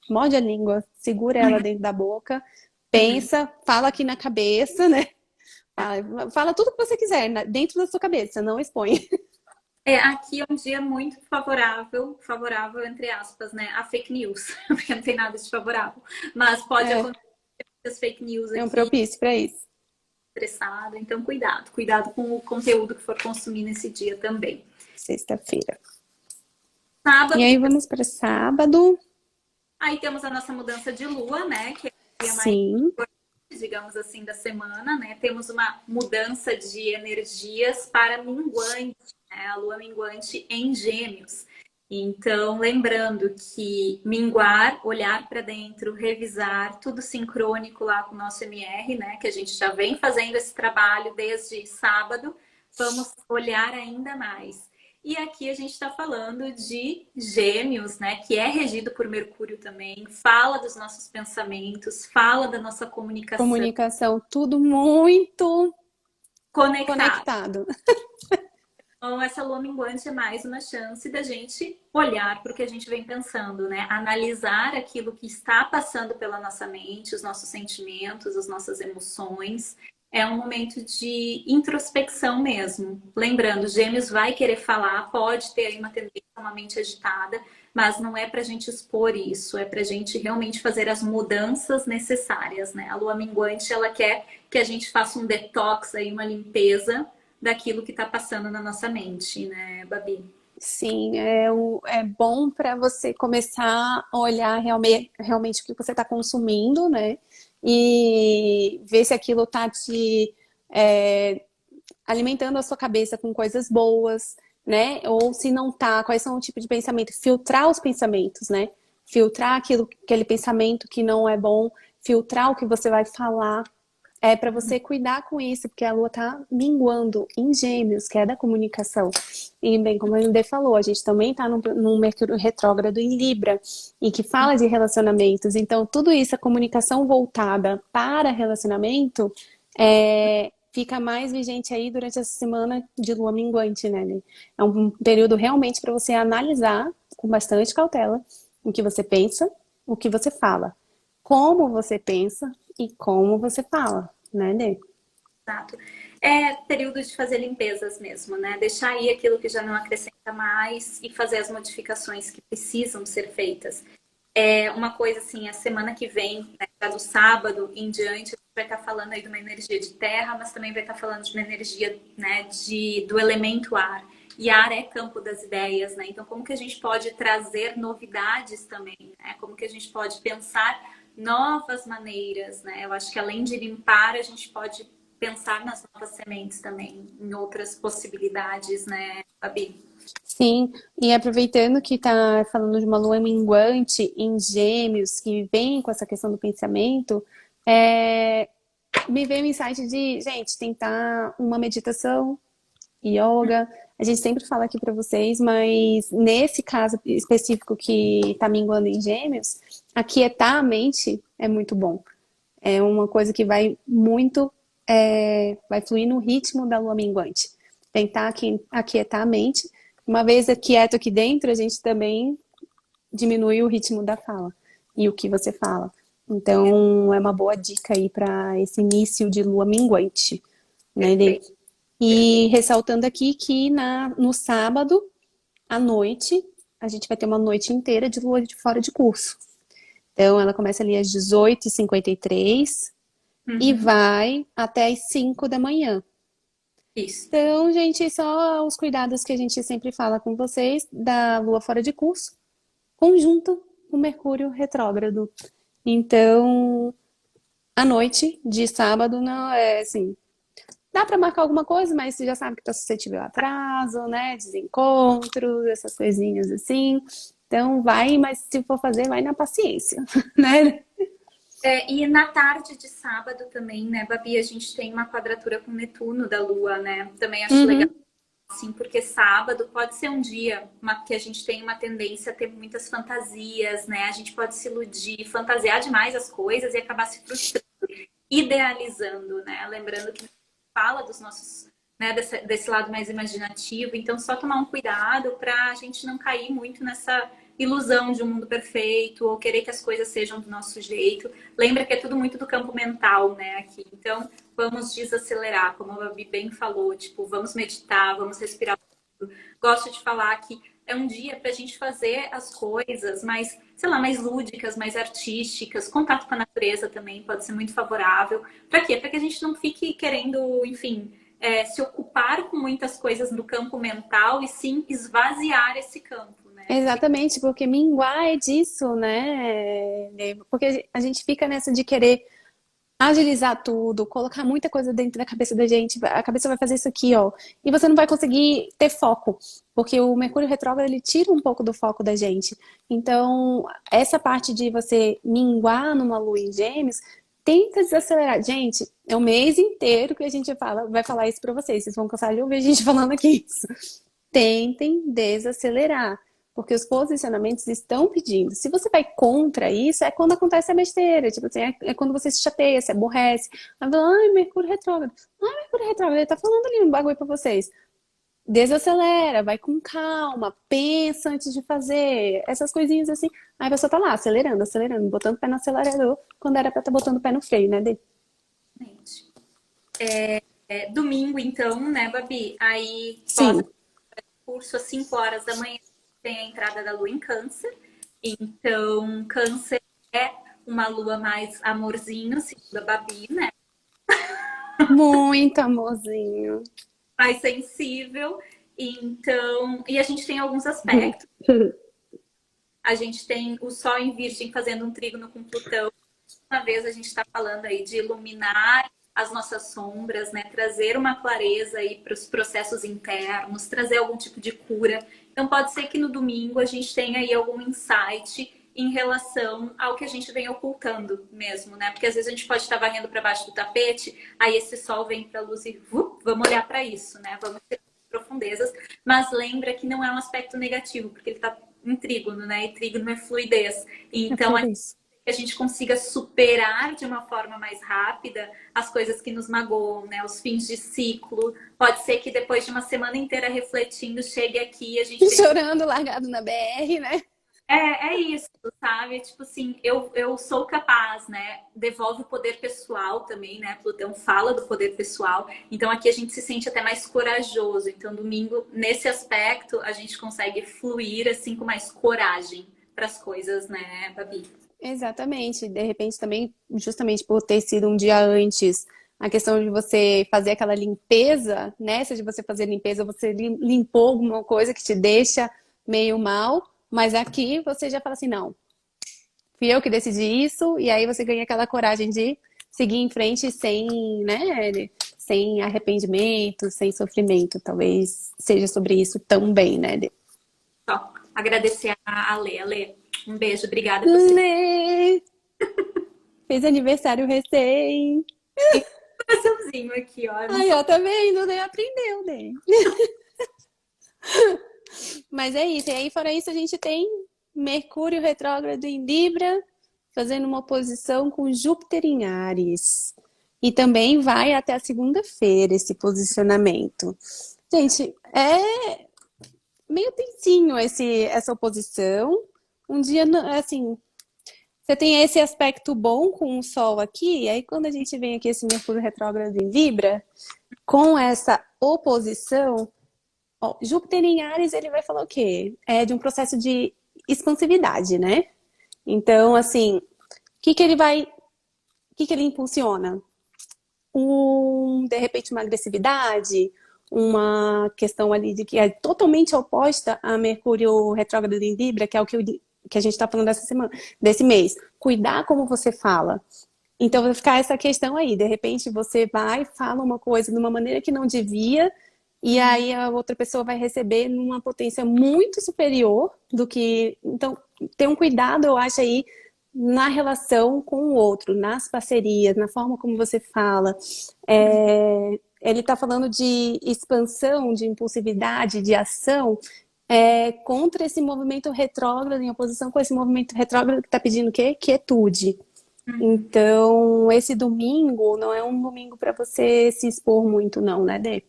morde a língua, segura ela dentro da boca, uhum. pensa, fala aqui na cabeça, né? Fala tudo que você quiser, dentro da sua cabeça, não expõe. Aqui é um dia muito favorável, favorável entre aspas, né? A fake news, porque não tem nada de favorável. Mas pode É, acontecer as fake news é um aqui, propício para isso. estressado. Então, cuidado. Cuidado com o conteúdo que for consumir nesse dia também. Sexta-feira. E Sábado, aí vamos para sábado. aí temos a nossa mudança de lua, né? Que é o dia mais Sim, importante, digamos assim, da semana, né? Temos uma mudança de energias para minguante, né? A lua minguante em Gêmeos. Então, lembrando que minguar, olhar para dentro, revisar, tudo sincrônico lá com o nosso MR, né? Que a gente já vem fazendo esse trabalho desde sábado. Vamos olhar ainda mais. E aqui a gente está falando de Gêmeos, né? Que é regido por Mercúrio também, fala dos nossos pensamentos, fala da nossa comunicação comunicação, tudo muito conectada. conectado. Então, essa lua minguante é mais uma chance da gente olhar para o que a gente vem pensando, né? Analisar aquilo que está passando pela nossa mente, os nossos sentimentos, as nossas emoções. É um momento de introspecção mesmo. Lembrando, Gêmeos vai querer falar, pode ter aí uma tendência a uma mente agitada, mas não é para a gente expor isso, é para a gente realmente fazer as mudanças necessárias, né? A lua minguante, ela quer que a gente faça um detox aí, uma limpeza daquilo que está passando na nossa mente, né, Babi? Sim, é bom para você começar a olhar realmente o que você está consumindo, né? E ver se aquilo está te alimentando a sua cabeça com coisas boas, né? Ou se não tá, quais são o tipo de pensamento? Filtrar os pensamentos, né? Filtrar aquele pensamento que não é bom, filtrar o que você vai falar. É para você cuidar com isso, porque a Lua tá minguando em Gêmeos, que é da comunicação. E bem, como a André falou, a gente também tá num Mercúrio retrógrado em Libra, e que fala de relacionamentos. Então, tudo isso, a comunicação voltada para relacionamento, fica mais vigente aí durante essa semana de Lua minguante, né? É um período realmente para você analisar com bastante cautela o que você pensa, o que você fala, como você pensa e como você fala, né, Dê? Exato. É período de fazer limpezas mesmo, né? Deixar aí aquilo que já não acrescenta mais e fazer as modificações que precisam ser feitas. É uma coisa assim, a semana que vem, né, do sábado em diante, a gente vai estar falando aí de uma energia de terra, mas também vai estar falando de uma energia, né, do elemento ar. E ar é campo das ideias, né? Então, como que a gente pode trazer novidades também, né? Como que a gente pode pensar novas maneiras, né? Eu acho que além de limpar, a gente pode pensar nas novas sementes também, em outras possibilidades, né, Babi? Sim, e aproveitando que tá falando de uma lua minguante em Gêmeos, que vem com essa questão do pensamento, me veio o insight de, gente, tentar uma meditação, yoga. A gente sempre fala aqui para vocês, mas nesse caso específico que tá minguando em Gêmeos, aquietar a mente é muito bom. É uma coisa que vai muito, vai fluir no ritmo da lua minguante. Tentar aquietar a mente. Uma vez quieto aqui dentro, a gente também diminui o ritmo da fala e o que você fala. Então, é uma boa dica aí para esse início de lua minguante, né, Lê? Perfeito, E perfeito. ressaltando aqui que no sábado, à noite, a gente vai ter uma noite inteira de lua de fora de curso. Então, ela começa ali às 18h53 e Uhum. vai até às 5 da manhã. Isso. Então, gente, só os cuidados que a gente sempre fala com vocês da lua fora de curso, conjunto com Mercúrio retrógrado. Então, à noite de sábado, não é assim, dá para marcar alguma coisa, mas você já sabe que está suscetível a atraso, né? Desencontros, essas coisinhas assim. Então, vai, mas se for fazer, vai na paciência, né? E na tarde de sábado também, né, Babi, a gente tem uma quadratura com Netuno da Lua, né? Também acho legal, Uhum. assim, porque sábado pode ser um dia que a gente tem uma tendência a ter muitas fantasias, né? A gente pode se iludir, fantasiar demais as coisas e acabar se frustrando, idealizando, né? Lembrando que fala dos nossos, né, desse lado mais imaginativo, então só tomar um cuidado para a gente não cair muito nessa ilusão de um mundo perfeito ou querer que as coisas sejam do nosso jeito. Lembra que é tudo muito do campo mental, né, aqui. Então, vamos desacelerar, como a Babi bem falou, tipo, vamos meditar, vamos respirar. Gosto de falar que é um dia para a gente fazer as coisas mais, sei lá, mais lúdicas, mais artísticas. Contato com a natureza também pode ser muito favorável. Para quê? Para que a gente não fique querendo, enfim, se ocupar com muitas coisas do campo mental e sim esvaziar esse campo, né? Exatamente, porque minguar é disso, né? Porque a gente fica nessa de querer agilizar tudo, colocar muita coisa dentro da cabeça da gente. A cabeça vai fazer isso aqui, ó. E você não vai conseguir ter foco, porque o Mercúrio retrógrado ele tira um pouco do foco da gente. Então, essa parte de você minguar numa lua em Gêmeos, tenta desacelerar. Gente, é o mês inteiro que a gente fala, vai falar isso pra vocês. Vocês vão cansar de ouvir a gente falando aqui isso. Tentem desacelerar. Porque os posicionamentos estão pedindo. Se você vai contra isso, é quando acontece a besteira. Tipo assim, é quando você se chateia, se aborrece. Aí fala, ai, Mercúrio retrógrado. Ai, Mercúrio retrógrado, ele tá falando ali um bagulho pra vocês. Desacelera, vai com calma, pensa antes de fazer. Essas coisinhas assim. Aí a pessoa tá lá, acelerando, acelerando, botando o pé no acelerador, quando era pra estar botando o pé no freio, né? Exatamente. Domingo, então, né, Babi? Aí, Sim. curso às 5 horas da manhã, tem a entrada da lua em Câncer. Então, Câncer é uma lua mais amorzinho, segundo a Babi, né? Muito amorzinho. Mais sensível. Então, e a gente tem alguns aspectos. A gente tem o Sol em Virgem fazendo um trígono com Plutão. Uma vez a gente está falando aí de iluminar as nossas sombras, né? Trazer uma clareza aí para os processos internos, trazer algum tipo de cura. Então pode ser que no domingo a gente tenha aí algum insight em relação ao que a gente vem ocultando mesmo, né? Porque às vezes a gente pode estar varrendo para baixo do tapete, aí esse sol vem para a luz e vamos olhar para isso, né? Vamos ter profundezas, mas lembra que não é um aspecto negativo, porque ele está em trígono, né? E trígono é fluidez. É Então, por isso. que a gente consiga superar de uma forma mais rápida as coisas que nos magoam, né? Os fins de ciclo. Pode ser que depois de uma semana inteira refletindo, chegue aqui e a gente tem... Chorando, largado na BR, né? É isso, sabe? Tipo assim, eu sou capaz, né? Devolve o poder pessoal também, né? Plutão fala do poder pessoal. Então aqui a gente se sente até mais corajoso. Então domingo, nesse aspecto, a gente consegue fluir assim com mais coragem para as coisas, né, Babi? Exatamente. De repente também, justamente por ter sido um dia antes, a questão de você fazer aquela limpeza, nessa de você fazer limpeza, você limpou alguma coisa que te deixa meio mal, mas aqui você já fala assim, não, fui eu que decidi isso, e aí você ganha aquela coragem de seguir em frente sem, né, sem arrependimento, sem sofrimento. Talvez seja sobre isso também, né? Só agradecer a Lê. Lê, um beijo, obrigada por ser Lê! Fez aniversário recém. coraçãozinho aqui, ó. Eu não Aí, sou... ó, tá vendo, né? Aprendeu, né? Mas é isso. E aí, fora isso, a gente tem Mercúrio retrógrado em Libra, fazendo uma oposição com Júpiter em Áries. E também vai até a segunda-feira esse posicionamento. Gente, é meio tensinho essa oposição. Um dia, assim, você tem esse aspecto bom com o Sol aqui, e aí quando a gente vem aqui esse Mercúrio retrógrado em Libra, com essa oposição, ó, Júpiter em Áries, ele vai falar o quê? É de um processo de expansividade, né? Então, assim, o que que ele impulsiona? De repente, uma agressividade, uma questão ali de que é totalmente oposta a Mercúrio retrógrado em Libra, que é o que a gente está falando dessa semana, desse mês. Cuidar como você fala. Então, vai ficar essa questão aí. De repente, você vai, fala uma coisa de uma maneira que não devia, e aí a outra pessoa vai receber numa potência muito superior do que. Então, ter um cuidado, eu acho aí, na relação com o outro, nas parcerias, na forma como você fala. Ele está falando de expansão, de impulsividade, de ação, contra esse movimento retrógrado, em oposição com esse movimento retrógrado que está pedindo o quê? Quietude. Então, esse domingo não é um domingo para você se expor muito, não, né, Dê?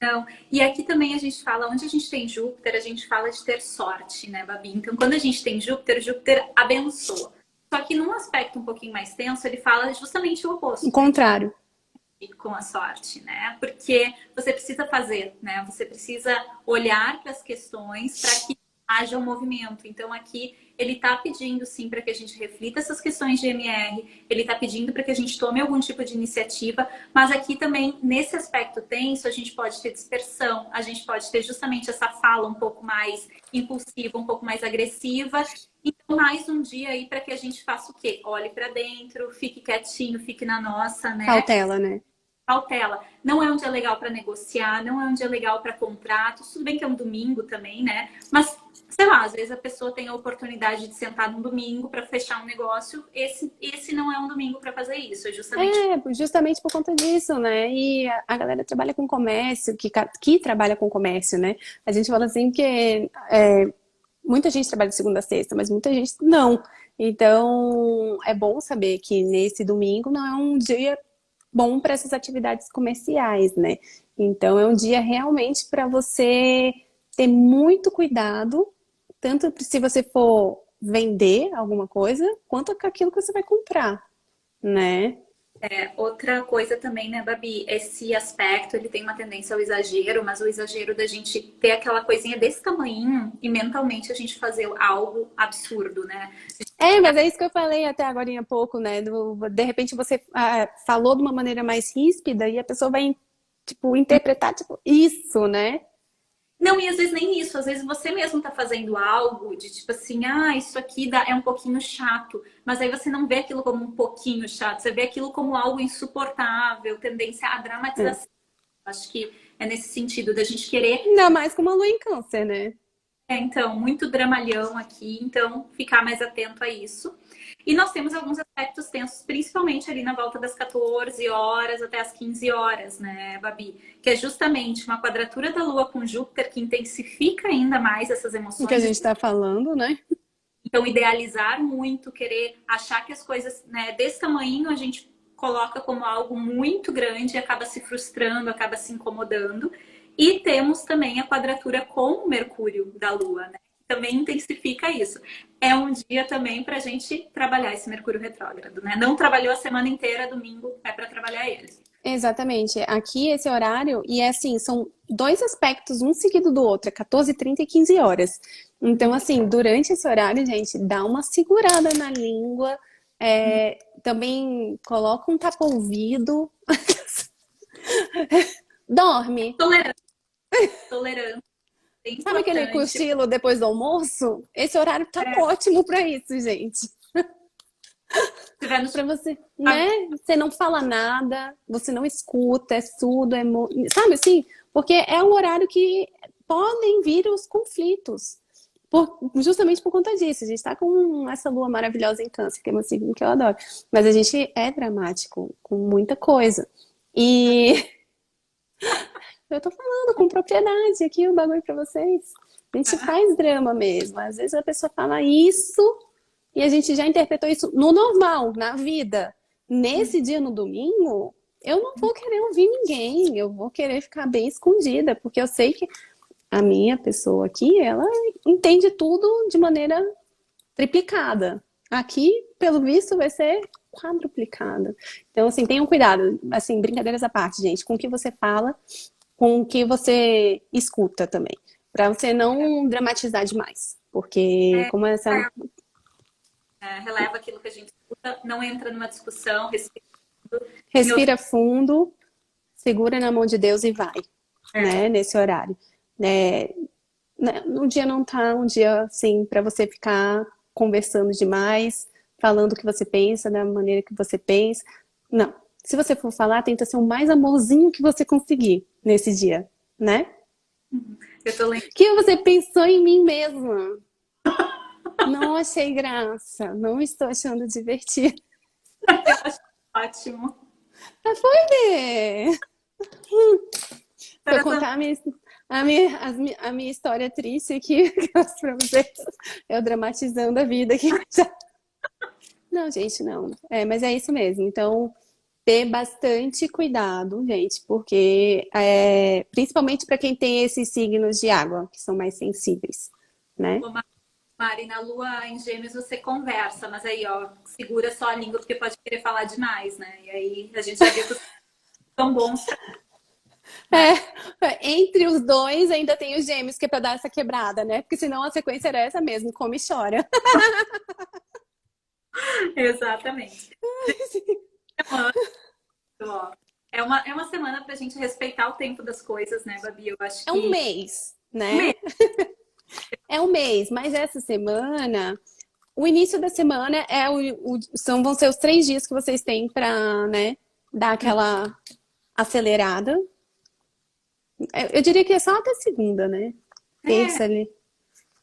Não. E aqui também a gente fala, onde a gente tem Júpiter, a gente fala de ter sorte, né, Babi? Então, quando a gente tem Júpiter, Júpiter abençoa. Só que num aspecto um pouquinho mais tenso, ele fala justamente o oposto. O contrário. Com a sorte, né? Porque você precisa fazer, né? Você precisa olhar para as questões para que haja um movimento. Então aqui ele está pedindo sim para que a gente reflita essas questões de MR, ele está pedindo para que a gente tome algum tipo de iniciativa, mas aqui também nesse aspecto tenso a gente pode ter dispersão, a gente pode ter justamente essa fala um pouco mais impulsiva, um pouco mais agressiva. Então mais um dia aí para que a gente faça o quê? Olhe para dentro, fique quietinho, fique na nossa, né? Cautela, né? Cautela. Não é um dia legal para negociar, não é um dia legal para contratos. Tudo bem que é um domingo também, né? Mas, sei lá, às vezes a pessoa tem a oportunidade de sentar num domingo para fechar um negócio. Esse não é um domingo para fazer isso. É justamente por conta disso, né? E a galera trabalha com comércio, que trabalha com comércio, né? A gente fala assim que muita gente trabalha de segunda a sexta, mas muita gente não. Então, é bom saber que nesse domingo não é um dia bom para essas atividades comerciais, né? Então, é um dia realmente para você ter muito cuidado, tanto se você for vender alguma coisa, quanto com aquilo que você vai comprar, né? Outra coisa também, né, Babi? Esse aspecto, ele tem uma tendência ao exagero, mas o exagero da gente ter aquela coisinha desse tamanho e mentalmente a gente fazer algo absurdo, né? Mas é isso que eu falei até agora há pouco, né? De repente você falou de uma maneira mais ríspida e a pessoa vai, tipo, interpretar, tipo, isso, né? Não, e às vezes nem isso. Às vezes você mesmo tá fazendo algo de tipo assim, isso aqui é um pouquinho chato. Mas aí você não vê aquilo como um pouquinho chato. Você vê aquilo como algo insuportável, tendência à dramatização. Acho que é nesse sentido da gente querer. Ainda mais com uma lua em câncer, né? Então, muito dramalhão aqui. Então, ficar mais atento a isso. E nós temos alguns aspectos tensos, principalmente ali na volta das 14 horas até as 15 horas, né, Babi? Que é justamente uma quadratura da Lua com Júpiter que intensifica ainda mais essas emoções. O que a gente está falando, né? Então, idealizar muito, querer achar que as coisas, né, desse tamanho a gente coloca como algo muito grande e acaba se frustrando, acaba se incomodando. E temos também a quadratura com o Mercúrio da Lua, né? Também intensifica isso. É um dia também para a gente trabalhar esse Mercúrio retrógrado, né? Não trabalhou a semana inteira, domingo é para trabalhar ele. Exatamente. Aqui esse horário, e assim, são dois aspectos, um seguido do outro, é 14h30 e 15 horas. Então, assim, durante esse horário, gente, dá uma segurada na língua, também coloca um tapa-ouvido, dorme. Tolerância. Sabe aquele cochilo depois do almoço? Esse horário tá ótimo pra isso, gente. Pra você, né? Você não fala nada, você não escuta, é surdo, sabe assim? Porque é um horário que podem vir os conflitos. Justamente por conta disso. A gente tá com essa lua maravilhosa em câncer, que é meu signo que eu adoro. Mas a gente é dramático com muita coisa. E eu tô falando com propriedade aqui o bagulho pra vocês. A gente faz drama mesmo. Às vezes a pessoa fala isso e a gente já interpretou isso no normal, na vida. Nesse dia, no domingo, eu não vou querer ouvir ninguém. Eu vou querer ficar bem escondida, porque eu sei que a minha pessoa aqui, ela entende tudo de maneira triplicada. Aqui, pelo visto, vai ser quadruplicada. Então, assim, tenham cuidado. Assim, brincadeiras à parte, gente, com o que você fala, com o que você escuta também. Pra você não dramatizar demais. Porque, como essa. Releva aquilo que a gente escuta, não entra numa discussão, respira fundo, segura na mão de Deus e vai, né? Nesse horário. O dia não tá um dia assim para você ficar conversando demais, falando o que você pensa, da maneira que você pensa. Não. Se você for falar, tenta ser o mais amorzinho que você conseguir nesse dia, né? Eu tô lendo. Que você pensou em mim mesma. Não achei graça, não estou achando divertido. Ótimo. Mas foi ver. Vou contar a minha história triste aqui pra vocês. Eu dramatizando a vida aqui. Não, gente, não. Mas é isso mesmo. Então, ter bastante cuidado, gente, porque principalmente para quem tem esses signos de água, que são mais sensíveis, né? Ô, Mari, na lua em Gêmeos você conversa, mas aí, ó, segura só a língua porque pode querer falar demais, né? E aí a gente já viu que os são bons, né? Entre os dois ainda tem os gêmeos, que é para dar essa quebrada, né? Porque senão a sequência era essa mesmo, come e chora. Exatamente. Ó, é uma semana pra gente respeitar o tempo das coisas, né, Babi? Eu acho É um que mês, né? É um mês, mas essa semana, o início da semana vão ser os 3 dias que vocês têm para, né, dar aquela acelerada. Eu diria que é só até segunda, né? Terça ali.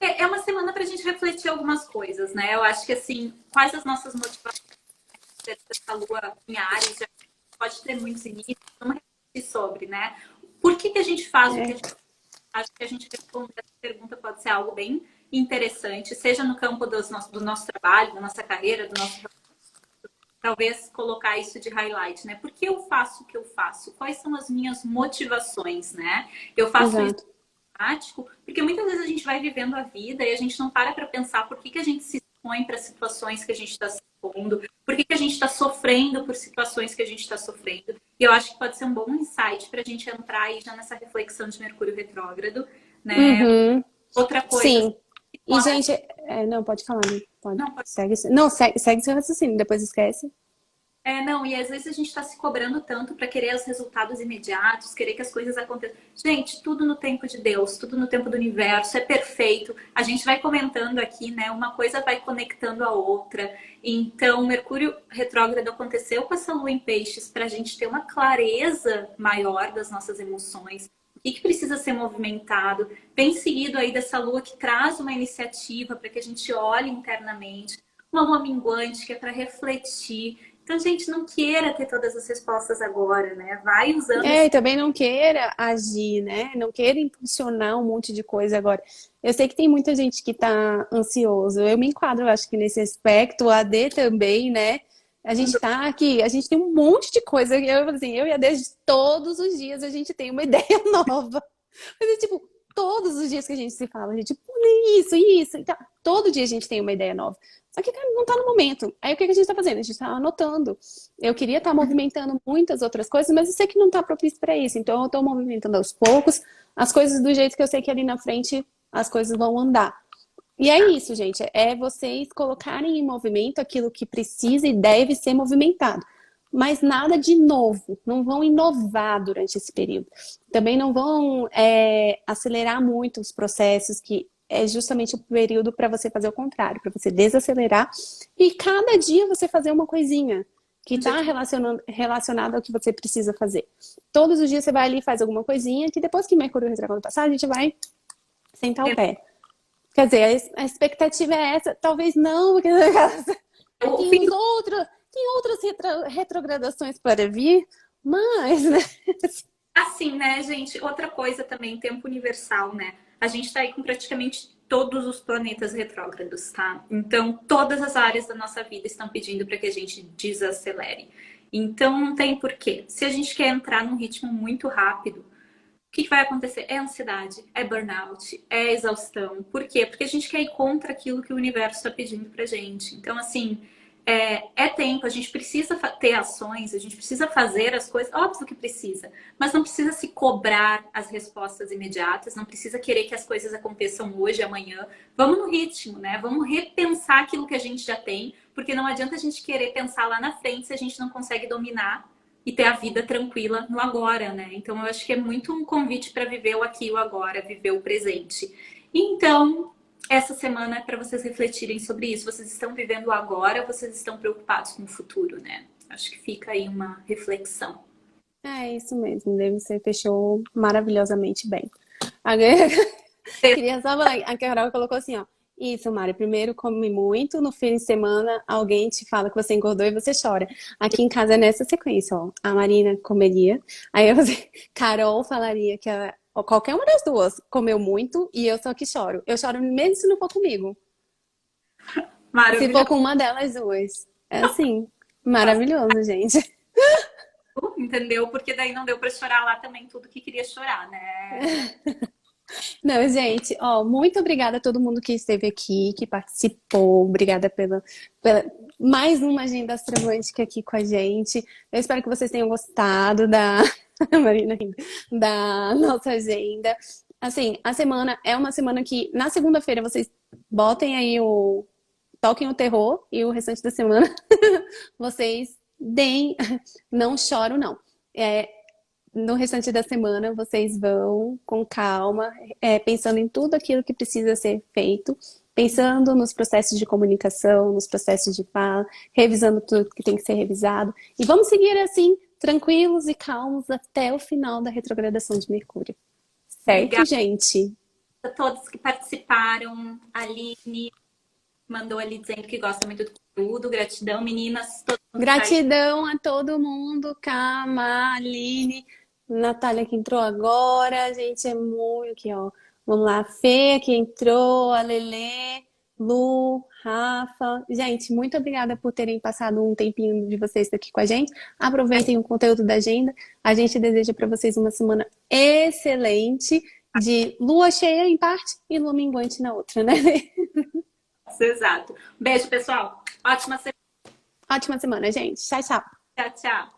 é uma semana pra gente refletir algumas coisas, né? Eu acho que, assim, quais as nossas motivações dessa lua em Áries, já pode ter muitos inícios, vamos refletir sobre, né? Por que que a gente faz o que a É, gente acho que a gente responder essa pergunta pode ser algo bem interessante, seja no campo do nosso trabalho, da nossa carreira, do nosso talvez colocar isso de highlight, né? Por que eu faço o que eu faço? Quais são as minhas motivações, né? Eu faço isso exato. prático, porque muitas vezes a gente vai vivendo a vida e a gente não para pensar por que que a gente se expõe para situações que a gente está se expondo, por que que a gente está sofrendo por situações que a gente está sofrendo. E eu acho que pode ser um bom insight para a gente entrar aí já nessa reflexão de Mercúrio retrógrado, né? Uhum, Outra coisa, sim. E, fora... gente, não, pode falar, né? Pode. Não, Segue, não, segue seu raciocínio, depois esquece. não, e às vezes a gente está se cobrando tanto para querer os resultados imediatos, querer que as coisas aconteçam. Gente, tudo no tempo de Deus, tudo no tempo do universo, é perfeito. A gente vai comentando aqui, né? Uma coisa vai conectando a outra. Então, Mercúrio retrógrado aconteceu com essa lua em peixes para a gente ter uma clareza maior das nossas emoções. O que precisa ser movimentado? Bem seguido aí dessa lua que traz uma iniciativa para que a gente olhe internamente. Uma lua minguante que é para refletir. Então, gente, não queira ter todas as respostas agora, né? Vai usando esse. E também não queira agir, né? Não queira impulsionar um monte de coisa agora. Eu sei que tem muita gente que tá ansioso. Eu me enquadro, eu acho que nesse aspecto, o AD também, né? A gente tá aqui, a gente tem um monte de coisa. Eu e a AD, todos os dias a gente tem uma ideia nova. Mas é tipo, todos os dias que a gente se fala, a gente, pô, isso. Então, todo dia a gente tem uma ideia nova. Só que, cara, não tá no momento. Aí o que a gente tá fazendo? A gente tá anotando. Eu queria estar movimentando muitas outras coisas, mas eu sei que não tá propício para isso. Então eu tô movimentando aos poucos, as coisas do jeito que eu sei que ali na frente as coisas vão andar. E é isso, gente. É vocês colocarem em movimento aquilo que precisa e deve ser movimentado. Mas nada de novo. Não vão inovar durante esse período. Também não vão acelerar muito os processos, que é justamente o período para você fazer o contrário, para você desacelerar e cada dia você fazer uma coisinha que está relacionada ao que você precisa fazer. Todos os dias você vai ali e faz alguma coisinha que depois que Mercúrio retrógrado passar, a gente vai sentar o pé. Quer dizer, a expectativa é essa, talvez não, porque tem outras retrogradações para vir, mas, né? Assim, né, gente? Outra coisa também, tempo universal, né? A gente tá aí com praticamente todos os planetas retrógrados, tá? Então, todas as áreas da nossa vida estão pedindo para que a gente desacelere. Então, não tem porquê. Se a gente quer entrar num ritmo muito rápido, o que vai acontecer? É ansiedade, é burnout, é exaustão. Por quê? Porque a gente quer ir contra aquilo que o universo está pedindo pra gente. Então, assim, é tempo, a gente precisa ter ações, a gente precisa fazer as coisas, óbvio que precisa, mas não precisa se cobrar as respostas imediatas, não precisa querer que as coisas aconteçam hoje, amanhã. Vamos no ritmo, né? Vamos repensar aquilo que a gente já tem, porque não adianta a gente querer pensar lá na frente se a gente não consegue dominar e ter a vida tranquila no agora, né? Então, eu acho que é muito um convite para viver o aqui e o agora, viver o presente. Então, essa semana é para vocês refletirem sobre isso. Vocês estão vivendo o agora ou vocês estão preocupados com o futuro, né? Acho que fica aí uma reflexão. É isso mesmo, David, você fechou maravilhosamente bem. Queria só falar, a Carol colocou assim, ó. Isso, Mari. Primeiro come muito, no fim de semana alguém te fala que você engordou e você chora. Aqui em casa é nessa sequência, ó. A Marina comeria, aí você, Carol falaria que ó, qualquer uma das duas comeu muito e eu só que choro. Eu choro mesmo se não for comigo. Se for Maravilhoso, com uma delas duas. É assim, maravilhoso, gente. entendeu? Porque daí não deu para chorar lá também tudo que queria chorar, né? Não, gente, ó, muito obrigada a todo mundo que esteve aqui, que participou. Obrigada pela mais uma agenda astromântica aqui com a gente. Eu espero que vocês tenham gostado da Marina rindo, da nossa agenda. Assim, a semana é uma semana que na segunda-feira vocês botem aí toquem o terror e o restante da semana vocês deem, não choro não. É, no restante da semana, vocês vão com calma, pensando em tudo aquilo que precisa ser feito, pensando nos processos de comunicação, nos processos de fala, revisando tudo que tem que ser revisado. E vamos seguir assim, tranquilos e calmos até o final da retrogradação de Mercúrio. Certo, Obrigada gente? a todos que participaram. A Aline mandou ali dizendo que gosta muito do conteúdo. Gratidão, meninas. Todo mundo que tá aí. Gratidão a todo mundo, Kama, Aline, Natália que entrou agora, gente, é muito aqui, ó. Vamos lá, Fê que entrou, a Lelê, Lu, Rafa. Gente, muito obrigada por terem passado um tempinho de vocês aqui com a gente. Aproveitem o conteúdo da agenda. A gente deseja para vocês uma semana excelente de lua cheia em parte e lua minguante na outra, né? Exato. Beijo, pessoal. Ótima semana. Ótima semana, gente. Tchau, tchau. Tchau, tchau.